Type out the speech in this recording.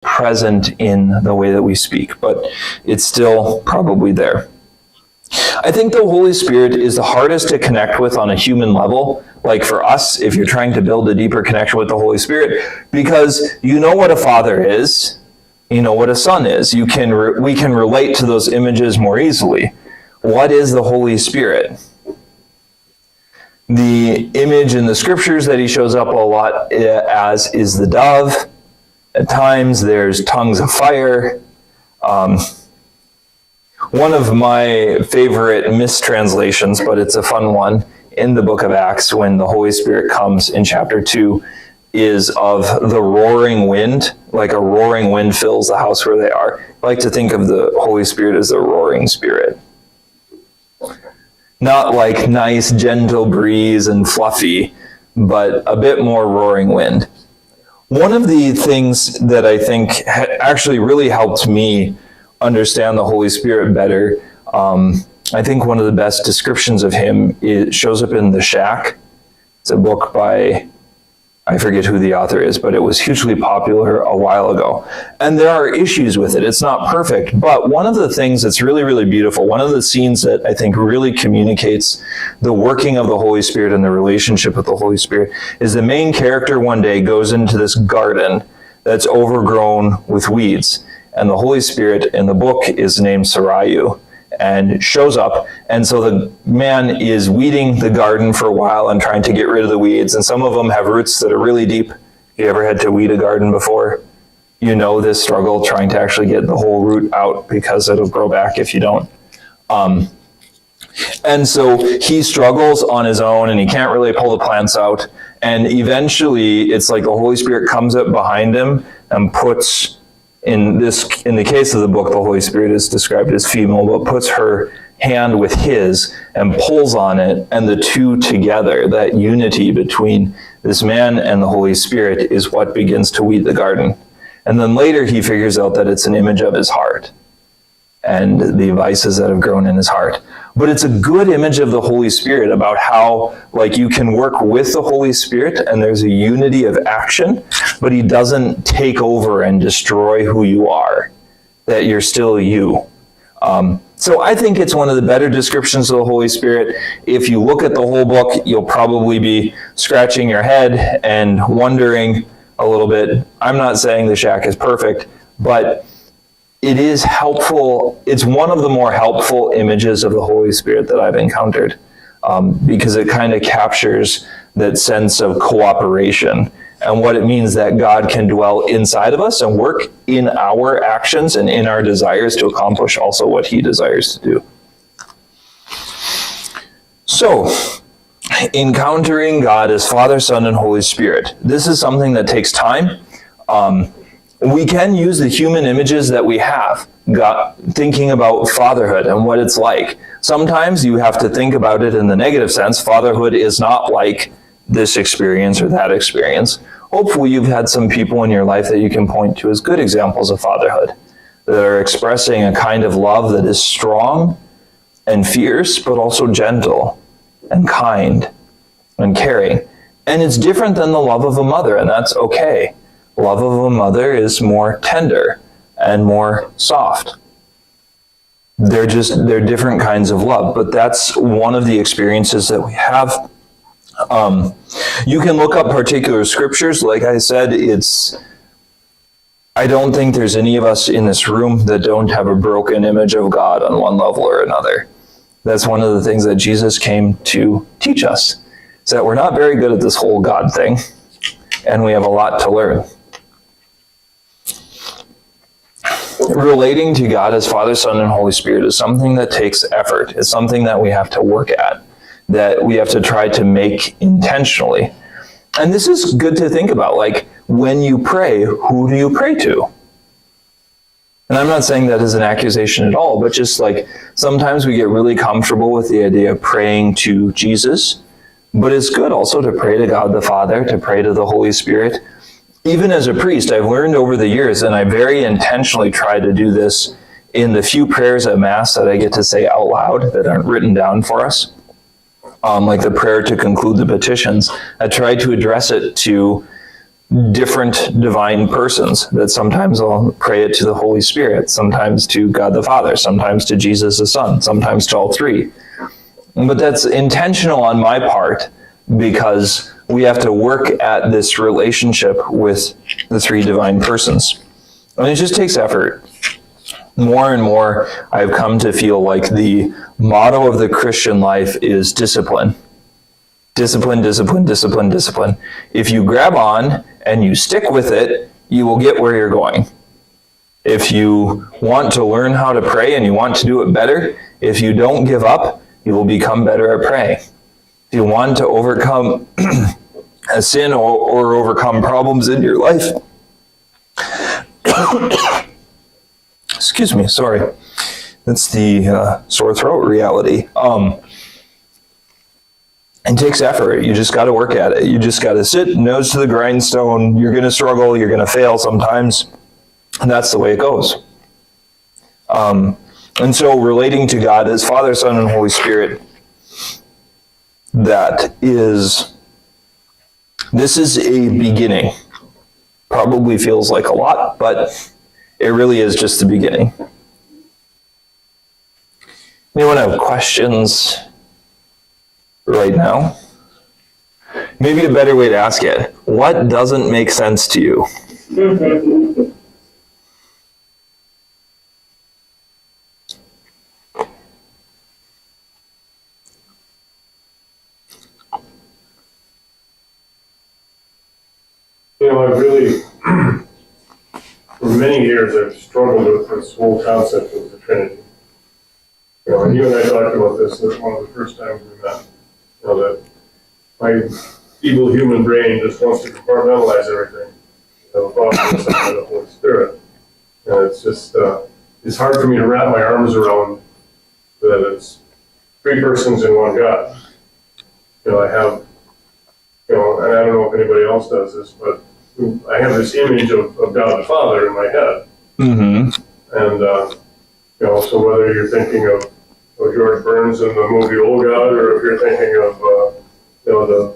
present in the way that we speak, but it's still probably there. I think the Holy Spirit is the hardest to connect with on a human level, like for us, if you're trying to build a deeper connection with the Holy Spirit, because you know what a father is, you know what a son is. We can relate to those images more easily. What is the Holy Spirit? The image in the scriptures that he shows up a lot as is the dove. At times there's tongues of fire. One of my favorite mistranslations, but it's a fun one, in the book of Acts, when the Holy Spirit comes in chapter 2, is of the roaring wind, like a roaring wind fills the house where they are. I like to think of the Holy Spirit as a roaring spirit. Not like nice, gentle breeze and fluffy, but a bit more roaring wind. One of the things that I think actually really helped me understand the Holy Spirit better, I think one of the best descriptions of him shows up in The Shack. It's a book by, I forget who the author is, but it was hugely popular a while ago. And there are issues with it. It's not perfect, but one of the things that's really, really beautiful, one of the scenes that I think really communicates the working of the Holy Spirit and the relationship with the Holy Spirit is the main character one day goes into this garden that's overgrown with weeds. And the Holy Spirit in the book is named Sarayu and shows up. And so the man is weeding the garden for a while and trying to get rid of the weeds. And some of them have roots that are really deep. You ever had to weed a garden before? You know this struggle trying to actually get the whole root out because it'll grow back if you don't. And so he struggles on his own and he can't really pull the plants out. And eventually it's like the Holy Spirit comes up behind him and puts, in the case of the book, the Holy Spirit is described as female, but puts her hand with his and pulls on it, and the two together, that unity between this man and the Holy Spirit, is what begins to weed the garden. And then later he figures out that it's an image of his heart and the vices that have grown in his heart. But it's a good image of the Holy Spirit about how, like, you can work with the Holy Spirit and there's a unity of action, but he doesn't take over and destroy who you are, that you're still you. So I think it's one of the better descriptions of the Holy Spirit. If you look at the whole book, you'll probably be scratching your head and wondering a little bit. I'm not saying The Shack is perfect, but it is helpful. It's one of the more helpful images of the Holy Spirit that I've encountered, because it kind of captures that sense of cooperation and what it means that God can dwell inside of us and work in our actions and in our desires to accomplish also what he desires to do. So, encountering God as Father, Son, and Holy Spirit. This is something that takes time. We can use the human images that we have, thinking about fatherhood and what it's like. Sometimes you have to think about it in the negative sense. Fatherhood is not like this experience or that experience. Hopefully you've had some people in your life that you can point to as good examples of fatherhood, that are expressing a kind of love that is strong and fierce, but also gentle and kind and caring. And it's different than the love of a mother, and that's okay. Love of a mother is more tender and more soft. They're different kinds of love, but that's one of the experiences that we have. You can look up particular scriptures. Like I said, I don't think there's any of us in this room that don't have a broken image of God on one level or another. That's one of the things that Jesus came to teach us, is that we're not very good at this whole God thing, and we have a lot to learn. Relating to God as Father, Son, and Holy Spirit is something that takes effort. It's something that we have to work at, that we have to try to make intentionally. And this is good to think about. Like, when you pray, who do you pray to? And I'm not saying that as an accusation at all, but just like sometimes we get really comfortable with the idea of praying to Jesus, but it's good also to pray to God the Father, to pray to the Holy Spirit. Even as a priest, I've learned over the years, and I very intentionally try to do this in the few prayers at Mass that I get to say out loud that aren't written down for us, like the prayer to conclude the petitions. I try to address it to different divine persons, that sometimes I'll pray it to the Holy Spirit, sometimes to God the Father, sometimes to Jesus the Son, sometimes to all three. But that's intentional on my part, because we have to work at this relationship with the three divine persons. And it just takes effort. More and more, I've come to feel like the motto of the Christian life is discipline. Discipline, discipline, discipline, discipline. If you grab on and you stick with it, you will get where you're going. If you want to learn how to pray and you want to do it better, if you don't give up, you will become better at praying. If you want to overcome a sin or overcome problems in your life, excuse me, sorry. That's the sore throat reality. It takes effort. You just got to work at it. You just got to sit nose to the grindstone. You're going to struggle. You're going to fail sometimes. And that's the way it goes. And so relating to God as Father, Son, and Holy Spirit, this is a beginning. Probably feels like a lot, but it really is just the beginning. Anyone have questions right now? Maybe a better way to ask it, what doesn't make sense to you? I've really, for many years, I've struggled with this whole concept of the Trinity. And you and I talked about this at one of the first times we met. That my feeble human brain just wants to compartmentalize everything. The Father, the Son, and the Holy Spirit. And it's just, it's hard for me to wrap my arms around that it's three persons in one God. I have, and I don't know if anybody else does this, but I have this image of God the Father in my head. Mm-hmm. And, so whether you're thinking of George Burns in the movie Old God, or if you're thinking of, the